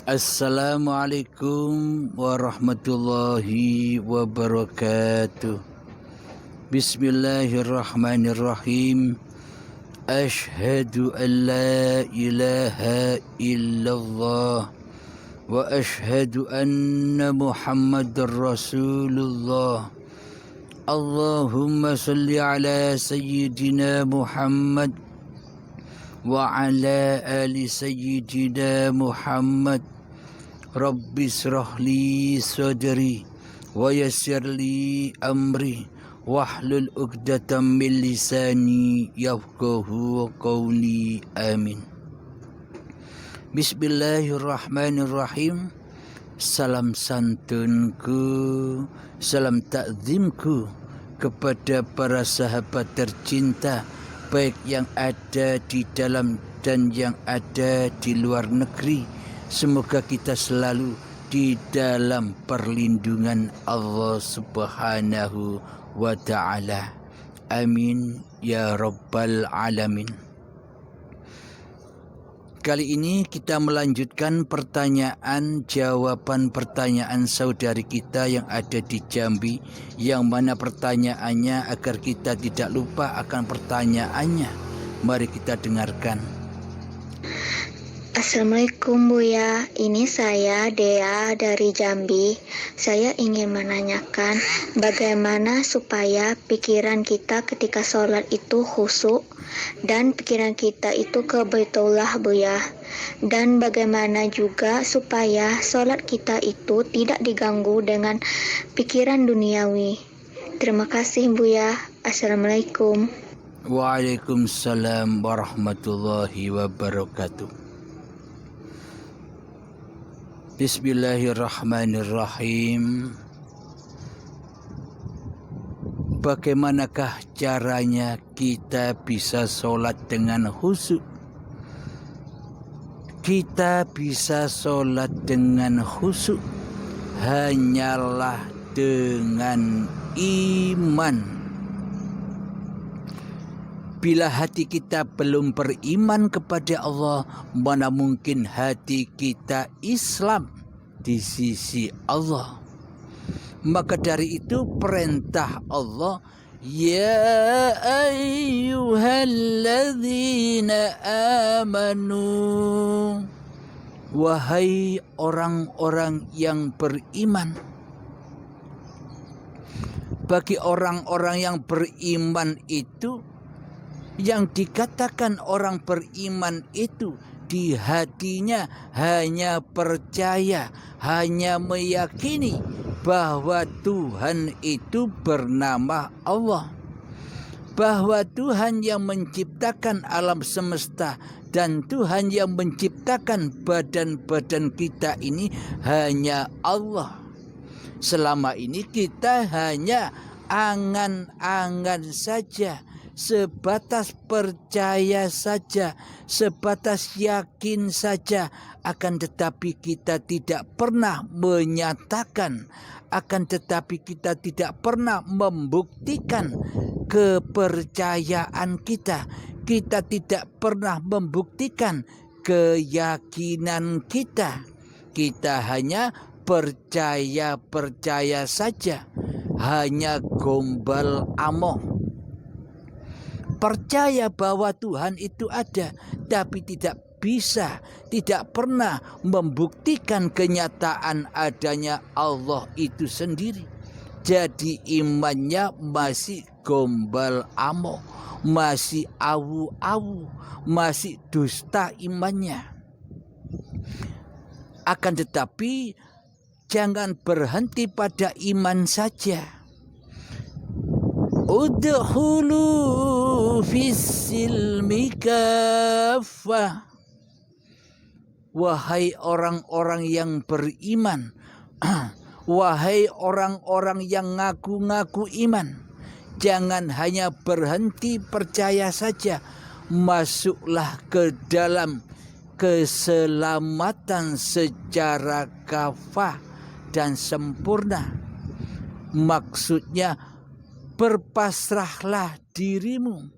Assalamualaikum warahmatullahi wabarakatuh. Bismillahirrahmanirrahim. Ashhadu an la ilaha illallah wa ashhadu anna Muhammadar Rasulullah. Allahumma salli ala sayyidina Muhammad wa ala ali sayyidina Muhammad. Rabbi syrah li sadri wa yassir li amri wahlul 'uqdatam min lisani yafqahu qawli. Amin. Bismillahirrahmanirrahim. Salam santunku, salam takzimku kepada para sahabat tercinta, baik yang ada di dalam dan yang ada di luar negeri. Semoga kita selalu di dalam perlindungan Allah Subhanahu wa ta'ala. Amin ya rabbal alamin. Kali ini kita melanjutkan jawaban pertanyaan saudari kita yang ada di Jambi, yang mana pertanyaannya, agar kita tidak lupa akan pertanyaannya, mari kita dengarkan. Assalamualaikum Buya, ini saya Dea dari Jambi. Saya ingin menanyakan bagaimana supaya pikiran kita ketika sholat itu khusyuk dan pikiran kita itu ke Baitullah Buya. Dan bagaimana juga supaya sholat kita itu tidak diganggu dengan pikiran duniawi. Terima kasih Buya. Assalamualaikum. Waalaikumsalam warahmatullahi wabarakatuh. Bismillahirrahmanirrahim. Bagaimanakah caranya kita bisa sholat dengan khusyuk? Kita bisa sholat dengan khusyuk hanyalah dengan iman. Bila hati kita belum beriman kepada Allah, mana mungkin hati kita Islam di sisi Allah. Maka dari itu perintah Allah, ya ayyuhalladzina amanu, wahai orang-orang yang beriman. Bagi orang-orang yang beriman itu, yang dikatakan orang beriman itu di hatinya hanya percaya, hanya meyakini bahwa Tuhan itu bernama Allah, bahwa Tuhan yang menciptakan alam semesta dan Tuhan yang menciptakan badan-badan kita ini hanya Allah. Selama ini kita hanya angan-angan saja, sebatas percaya saja, sebatas yakin saja, akan tetapi kita tidak pernah menyatakan, akan tetapi kita tidak pernah membuktikan kepercayaan kita. Kita tidak pernah membuktikan keyakinan kita. Kita hanya percaya saja, hanya gombal amoh. Percaya bahwa Tuhan itu ada, tapi tidak bisa, tidak pernah membuktikan kenyataan adanya Allah itu sendiri. Jadi imannya masih gombal amoh, masih awu-awu, masih dusta imannya. Akan tetapi jangan berhenti pada iman saja. Udkhulu fis-silmi kaffah. Wahai orang-orang yang beriman, wahai orang-orang yang ngaku-ngaku iman, jangan hanya berhenti percaya saja, masuklah ke dalam keselamatan secara kafah dan sempurna. Maksudnya, berpasrahlah dirimu,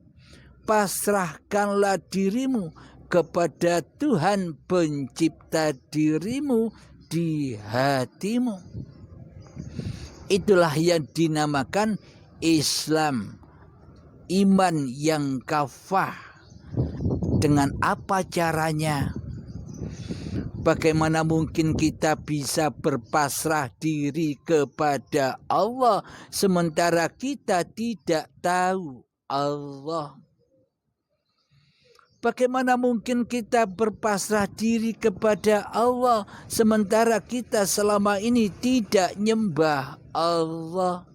pasrahkanlah dirimu kepada Tuhan pencipta dirimu di hatimu. Itulah yang dinamakan Islam, iman yang kafah. Dengan apa caranya? Bagaimana mungkin kita bisa berpasrah diri kepada Allah sementara kita tidak tahu Allah? Bagaimana mungkin kita berpasrah diri kepada Allah sementara kita selama ini tidak nyembah Allah?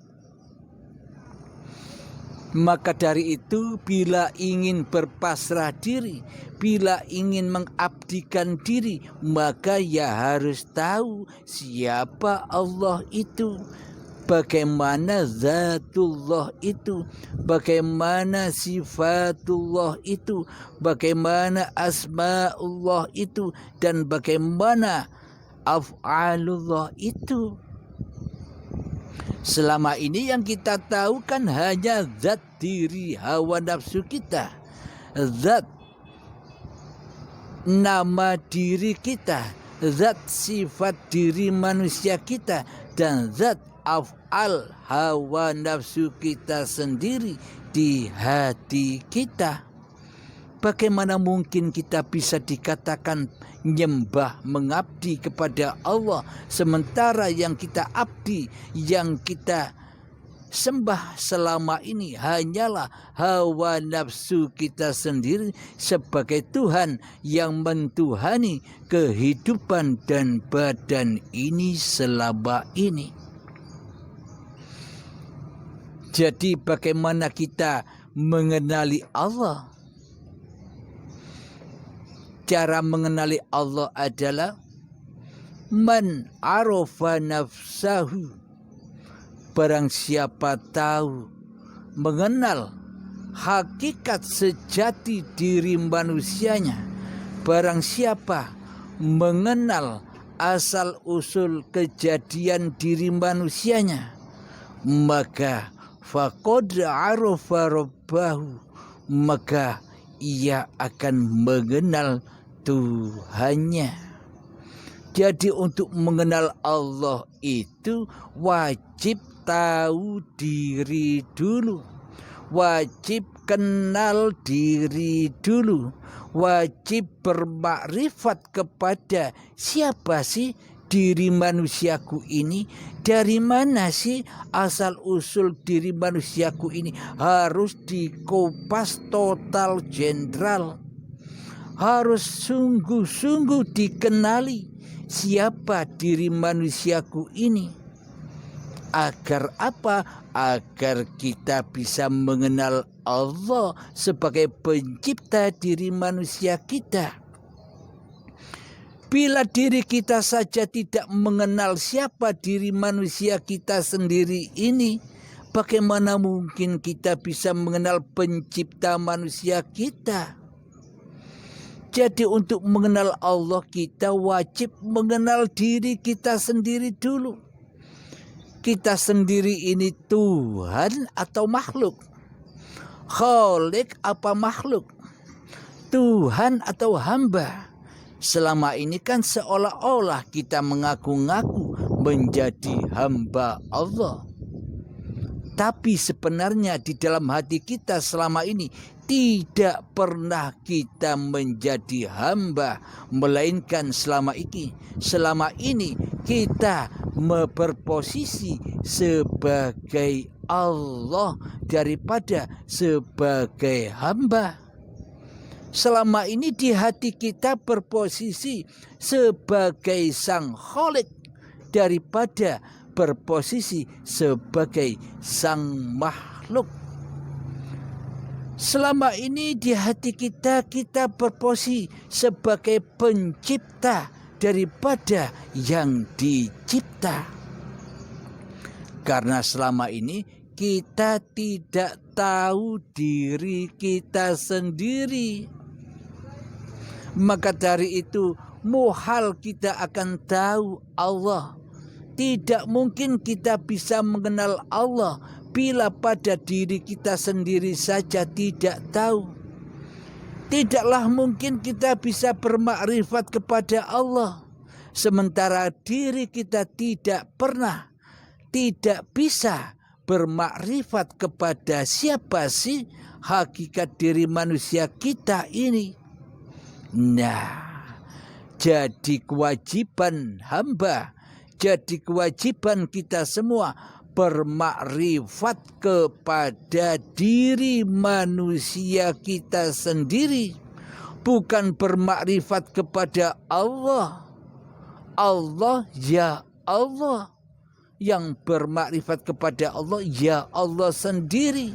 Maka dari itu, bila ingin berpasrah diri, bila ingin mengabdikan diri, maka ya harus tahu siapa Allah itu, bagaimana zatullah itu, bagaimana sifatullah itu, bagaimana asma'ullah itu, dan bagaimana af'alullah itu. Selama ini yang kita tahu kan hanya zat diri hawa nafsu kita, zat nama diri kita, zat sifat diri manusia kita, dan zat af'al hawa nafsu kita sendiri di hati kita. Bagaimana mungkin kita bisa dikatakan nyembah mengabdi kepada Allah sementara yang kita abdi, yang kita sembah selama ini hanyalah hawa nafsu kita sendiri sebagai Tuhan yang mentuhani kehidupan dan badan ini selama ini. Jadi bagaimana kita mengenali Allah? Cara mengenali Allah adalah man arafa nafsahu, barang siapa tahu mengenal hakikat sejati diri manusianya, barang siapa mengenal asal usul kejadian diri manusianya, maka faqad arafa rabbahu, maka ia akan mengenal Tuhannya. Jadi untuk mengenal Allah itu wajib tahu diri dulu, wajib kenal diri dulu, wajib bermakrifat kepada siapa sih diri manusiaku ini, dari mana sih asal usul diri manusiaku ini. Harus dikupas total jenderal, harus sungguh-sungguh dikenali siapa diri manusiaku ini. Agar apa? Agar kita bisa mengenal Allah sebagai pencipta diri manusia kita. Bila diri kita saja tidak mengenal siapa diri manusia kita sendiri ini, bagaimana mungkin kita bisa mengenal pencipta manusia kita? Jadi untuk mengenal Allah kita wajib mengenal diri kita sendiri dulu. Kita sendiri ini Tuhan atau makhluk? Khalik apa makhluk? Tuhan atau hamba? Selama ini kan seolah-olah kita mengaku-ngaku menjadi hamba Allah. Tapi sebenarnya di dalam hati kita selama ini tidak pernah kita menjadi hamba. Melainkan selama ini kita berposisi sebagai Allah daripada sebagai hamba. Selama ini di hati kita berposisi sebagai sang Khalik daripada berposisi sebagai sang makhluk. Selama ini di hati kita berposisi sebagai pencipta daripada yang dicipta. Karena selama ini kita tidak tahu diri kita sendiri. Maka dari itu muhal kita akan tahu Allah. Tidak mungkin kita bisa mengenal Allah bila pada diri kita sendiri saja tidak tahu. Tidaklah mungkin kita bisa bermakrifat kepada Allah sementara diri kita tidak bisa bermakrifat kepada siapa sih hakikat diri manusia kita ini. Nah, jadi kewajiban hamba, jadi kewajiban kita semua bermakrifat kepada diri manusia kita sendiri, bukan bermakrifat kepada Allah. Allah ya Allah, yang bermakrifat kepada Allah ya Allah sendiri.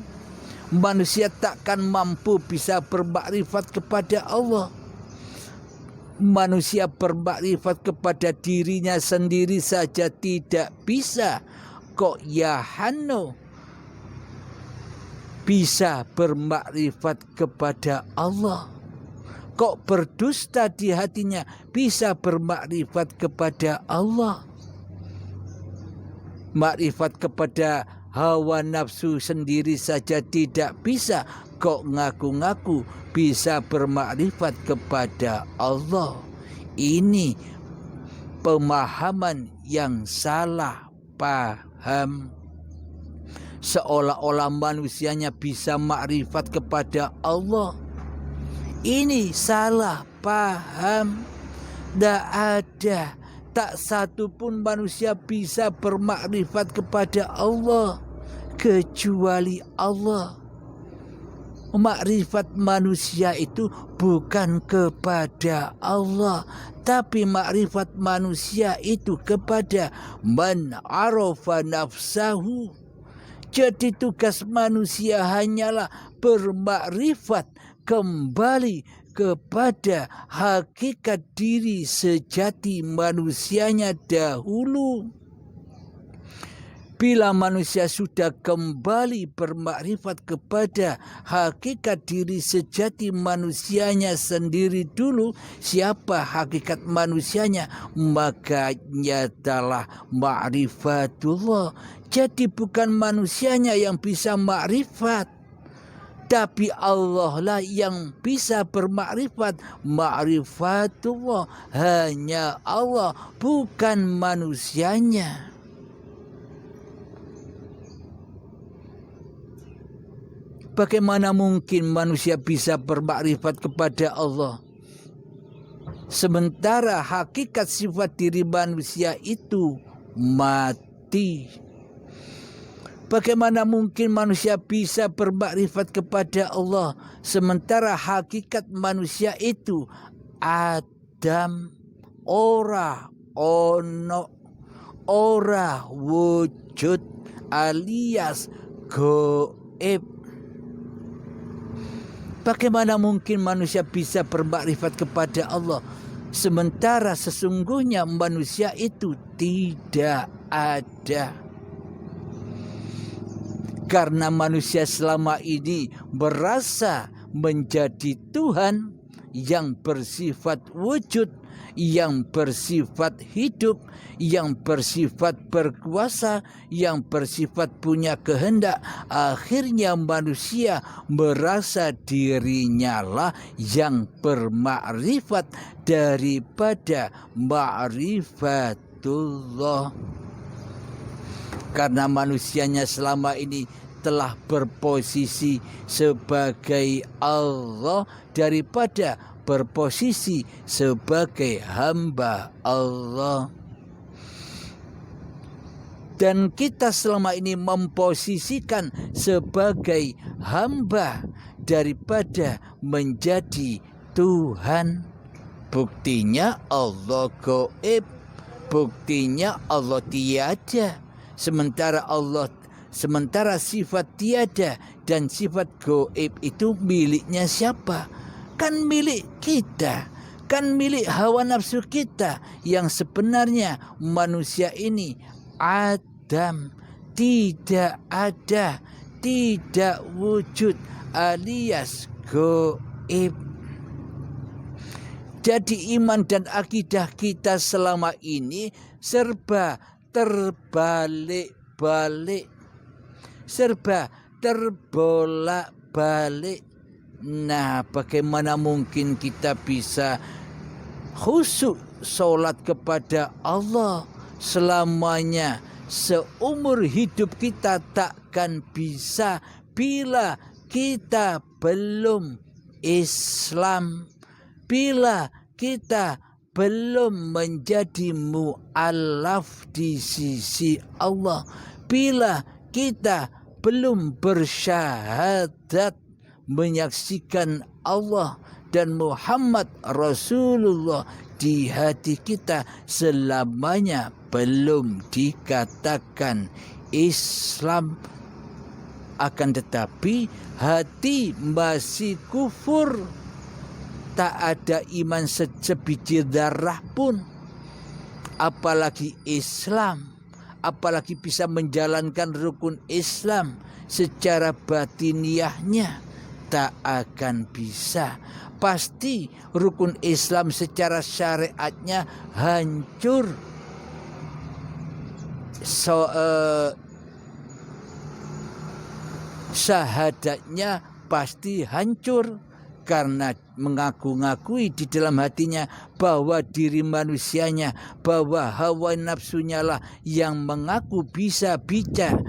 Manusia takkan mampu bisa bermakrifat kepada Allah. Manusia bermakrifat kepada dirinya sendiri saja tidak bisa. Kok ya Hano bisa bermakrifat kepada Allah? Kok berdusta di hatinya bisa bermakrifat kepada Allah? Makrifat kepada hawa nafsu sendiri saja tidak bisa, kok ngaku-ngaku bisa bermakrifat kepada Allah. Ini pemahaman yang salah paham. Seolah-olah manusianya bisa makrifat kepada Allah. Ini salah paham. Tidak ada, tak satu pun manusia bisa bermakrifat kepada Allah kecuali Allah. Makrifat manusia itu bukan kepada Allah, tapi makrifat manusia itu kepada man arafa nafsahu. Jadi tugas manusia hanyalah bermakrifat kembali kepada hakikat diri sejati manusianya dahulu. Bila manusia sudah kembali bermakrifat kepada hakikat diri sejati manusianya sendiri dulu, siapa hakikat manusianya, maka nyatalah ma'rifatullah. Jadi bukan manusianya yang bisa makrifat, tapi Allah lah yang bisa bermakrifat. Ma'rifatullah hanya Allah, bukan manusianya. Bagaimana mungkin manusia bisa bermakrifat kepada Allah sementara hakikat sifat diri manusia itu mati? Bagaimana mungkin manusia bisa bermakrifat kepada Allah sementara hakikat manusia itu adam, ora ono, ora wujud alias goib? Bagaimana mungkin manusia bisa bermakrifat kepada Allah sementara sesungguhnya manusia itu tidak ada? Karena manusia selama ini merasa menjadi Tuhan yang bersifat wujud, yang bersifat hidup, yang bersifat berkuasa, yang bersifat punya kehendak. Akhirnya manusia merasa dirinya lah yang bermakrifat daripada ma'rifatullah. Karena manusianya selama ini telah berposisi sebagai Allah daripada berposisi sebagai hamba Allah. Dan kita selama ini memposisikan sebagai hamba daripada menjadi Tuhan. Buktinya Allah gaib, buktinya Allah tiada. Sementara sifat tiada dan sifat gaib itu miliknya siapa? Kan milik kita, kan milik hawa nafsu kita yang sebenarnya manusia ini adam, tidak ada, tidak wujud alias gaib. Jadi iman dan akidah kita selama ini serba terbalik-balik, serba terbolak-balik. Nah, bagaimana mungkin kita bisa khusyuk solat kepada Allah selamanya? Seumur hidup kita takkan bisa bila kita belum Islam, bila kita belum menjadi mu'allaf di sisi Allah, bila kita belum bersyahadat menyaksikan Allah dan Muhammad Rasulullah di hati kita, selamanya belum dikatakan Islam. Akan tetapi hati masih kufur, tak ada iman sebiji darah pun, apalagi Islam, apalagi bisa menjalankan rukun Islam secara batiniahnya, tak akan bisa. Pasti rukun Islam secara syariatnya hancur. Syahadatnya pasti hancur, karena mengaku-ngakui di dalam hatinya bahwa diri manusianya, bahwa hawa nafsunya lah yang mengaku bisa bicara,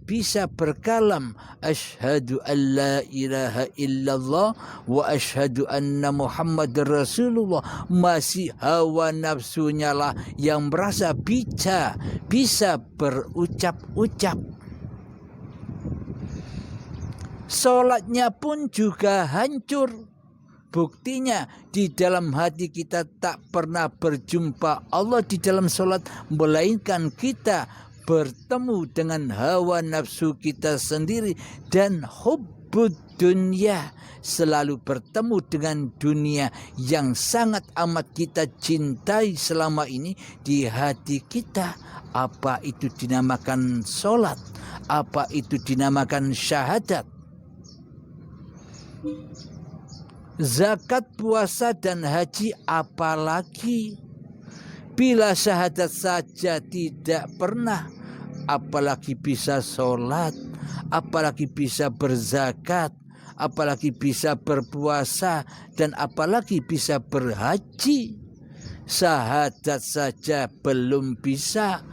bisa berkalam, asyhadu an la ilaha illallah wa asyhadu anna Muhammadar Rasulullah. Masih hawa nafsunya lah yang merasa bisa berucap-ucap. Solatnya pun juga hancur. Buktinya di dalam hati kita tak pernah berjumpa Allah di dalam solat, melainkan kita bertemu dengan hawa nafsu kita sendiri dan hubbud dunya, selalu bertemu dengan dunia yang sangat amat kita cintai selama ini di hati kita. Apa itu dinamakan solat? Apa itu dinamakan syahadat? Zakat, puasa, dan haji apalagi? Bila syahadat saja tidak pernah, apalagi bisa sholat, apalagi bisa berzakat, apalagi bisa berpuasa, dan apalagi bisa berhaji. Syahadat saja belum bisa,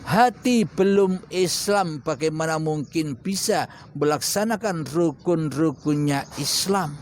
hati belum Islam, bagaimana mungkin bisa melaksanakan rukun-rukunnya Islam?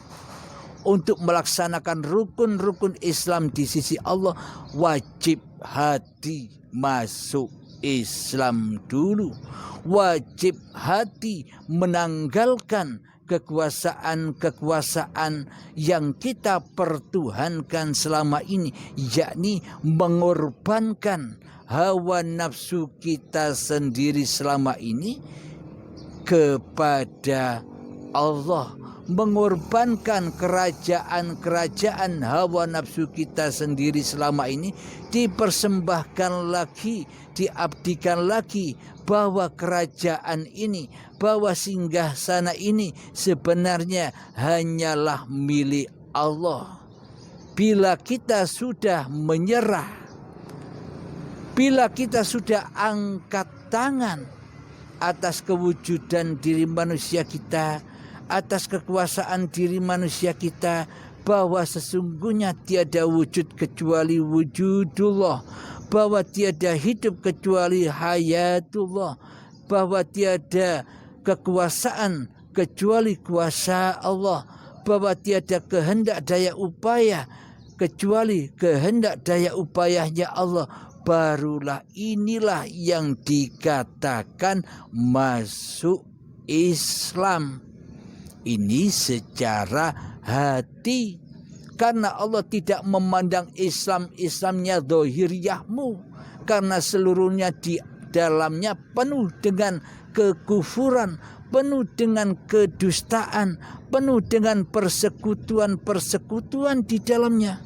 Untuk melaksanakan rukun-rukun Islam di sisi Allah, wajib hati masuk Islam dulu. Wajib hati menanggalkan kekuasaan-kekuasaan yang kita pertuhankan selama ini, yakni mengorbankan hawa nafsu kita sendiri selama ini kepada Allah, mengorbankan kerajaan-kerajaan hawa nafsu kita sendiri selama ini, dipersembahkan lagi, diabdikan lagi, bahwa kerajaan ini, bahwa singgasana ini sebenarnya hanyalah milik Allah. Bila kita sudah menyerah, bila kita sudah angkat tangan atas kewujudan diri manusia kita, atas kekuasaan diri manusia kita, bahwa sesungguhnya tiada wujud kecuali wujudullah, bahwa tiada hidup kecuali hayatullah, bahwa tiada kekuasaan kecuali kuasa Allah, bahwa tiada kehendak daya upaya kecuali kehendak daya upayanya Allah. Barulah inilah yang dikatakan masuk Islam. Ini secara hati, karena Allah tidak memandang Islamnya zahiriyahmu, karena seluruhnya di dalamnya penuh dengan kekufuran, penuh dengan kedustaan, penuh dengan persekutuan-persekutuan di dalamnya.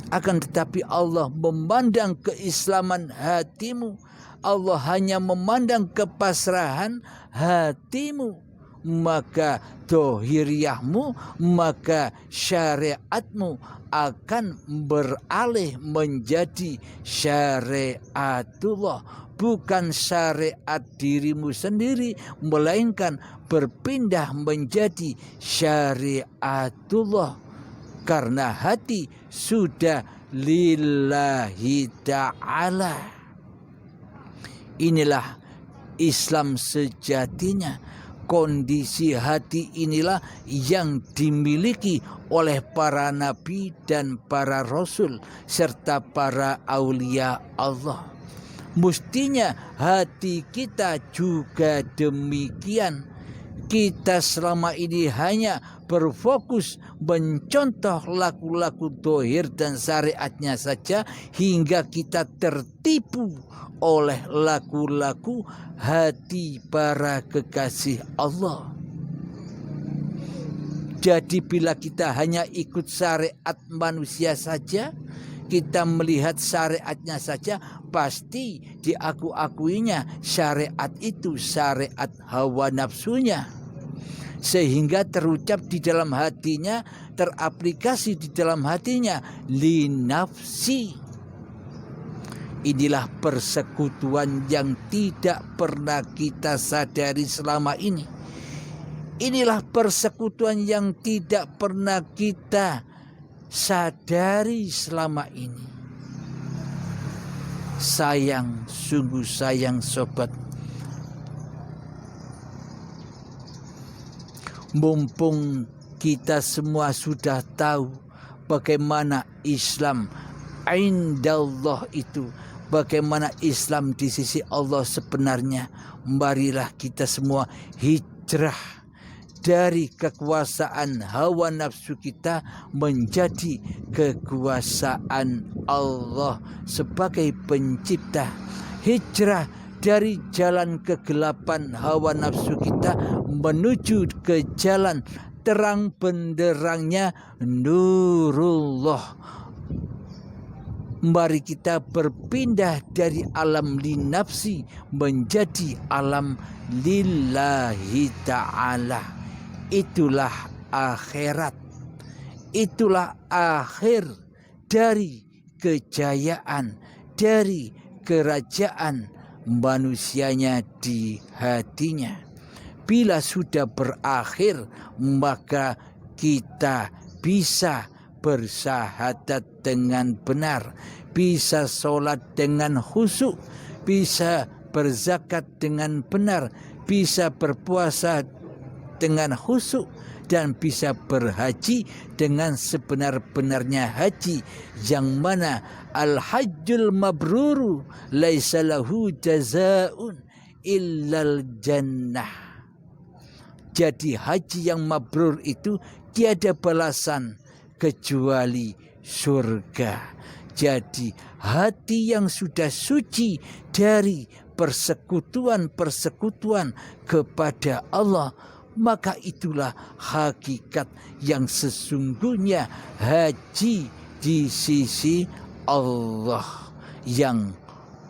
Akan tetapi Allah memandang keislaman hatimu, Allah hanya memandang kepasrahan hatimu. maka dohiriyahmu, maka syariatmu akan beralih menjadi syariatullah, bukan syariat dirimu sendiri, melainkan berpindah menjadi syariatullah, karena hati sudah lillahi ta'ala. Inilah Islam sejatinya. Kondisi hati inilah yang dimiliki oleh para nabi dan para rasul serta para aulia Allah. Mestinya hati kita juga demikian. Kita selama ini hanya berfokus mencontoh laku-laku dohir dan syariatnya saja, hingga kita tertipu oleh laku-laku hati para kekasih Allah. Jadi bila kita hanya ikut syariat manusia saja, kita melihat syariatnya saja, pasti diaku-akuinya syariat itu syariat hawa nafsunya, sehingga terucap di dalam hatinya, teraplikasi di dalam hatinya, li nafsi. Inilah persekutuan yang tidak pernah kita sadari selama ini. Inilah persekutuan yang tidak pernah kita sadari selama ini. Sayang, sungguh sayang sobat. Mumpung kita semua sudah tahu bagaimana Islam indallah itu, bagaimana Islam di sisi Allah sebenarnya, marilah kita semua hijrah dari kekuasaan hawa nafsu kita menjadi kekuasaan Allah sebagai pencipta. Hijrah dari jalan kegelapan hawa nafsu kita menuju ke jalan terang benderangnya nurullah. Mari kita berpindah dari alam linafsi menjadi alam lillahi ta'ala. Itulah akhirat. Itulah akhir dari kejayaan, dari kerajaan manusianya di hatinya. Bila sudah berakhir, maka kita bisa bersahadat dengan benar, bisa sholat dengan khusyuk, bisa berzakat dengan benar, bisa berpuasa dengan khusyuk, dan bisa berhaji dengan sebenar-benarnya haji, yang mana al-hajjul mabruru laisa lahu jazaun illal jannah. Jadi haji yang mabrur itu tiada balasan kecuali surga. Jadi hati yang sudah suci dari persekutuan-persekutuan kepada Allah, maka itulah hakikat yang sesungguhnya haji di sisi Allah yang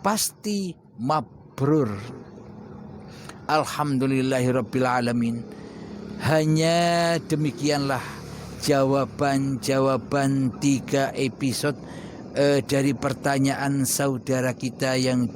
pasti mabrur. Alhamdulillahirabbil alamin. Hanya demikianlah jawaban-jawaban 3 episode dari pertanyaan saudara kita yang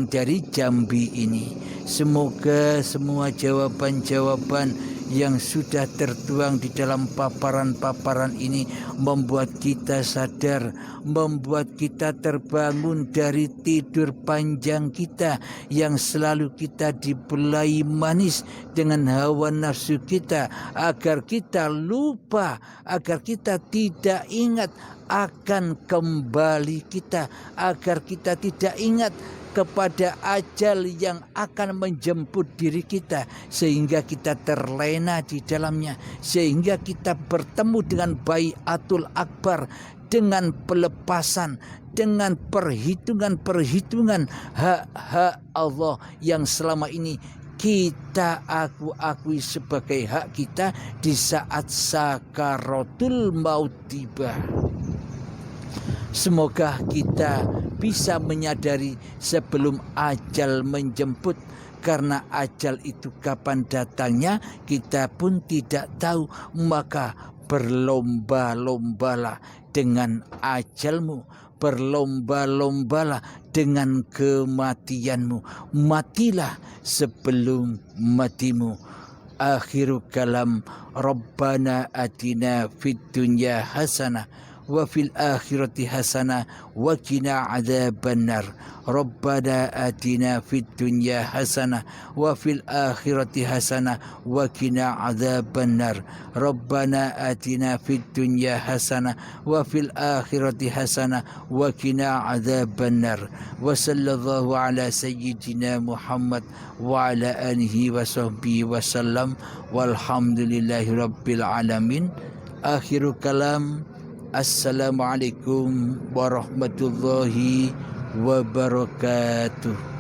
dari Jambi ini. Semoga semua jawaban-jawaban yang sudah tertuang di dalam paparan-paparan ini membuat kita sadar, membuat kita terbangun dari tidur panjang kita yang selalu kita dibelai manis dengan hawa nafsu kita, agar kita lupa, agar kita tidak ingat akan kembali kita, agar kita tidak ingat kepada ajal yang akan menjemput diri kita, sehingga kita terlena di dalamnya, sehingga kita bertemu dengan baiatul akbar, dengan pelepasan, dengan perhitungan-perhitungan hak-hak Allah yang selama ini kita akui sebagai hak kita di saat sakaratul maut tiba. Semoga kita bisa menyadari sebelum ajal menjemput, karena ajal itu kapan datangnya kita pun tidak tahu. Maka berlomba-lombalah dengan ajalmu, berlomba-lombalah dengan kematianmu. Matilah sebelum matimu. Akhiru kalam, Rabbana atina fid dunya hasanah wa fil akhirati hasanah wa qina adzabannar. Rabbana atina fid dunya hasanah wa fil akhirati hasanah wa qina adzabannar. Rabbana atina fid dunya hasanah wa fil akhirati hasanah wa qina adzabannar. Wa sallallahu ala sayyidina Muhammad wa ala alihi wa sahbihi wa sallam walhamdulillahi rabbil alamin. Akhiru kalam, Assalamualaikum warahmatullahi wabarakatuh.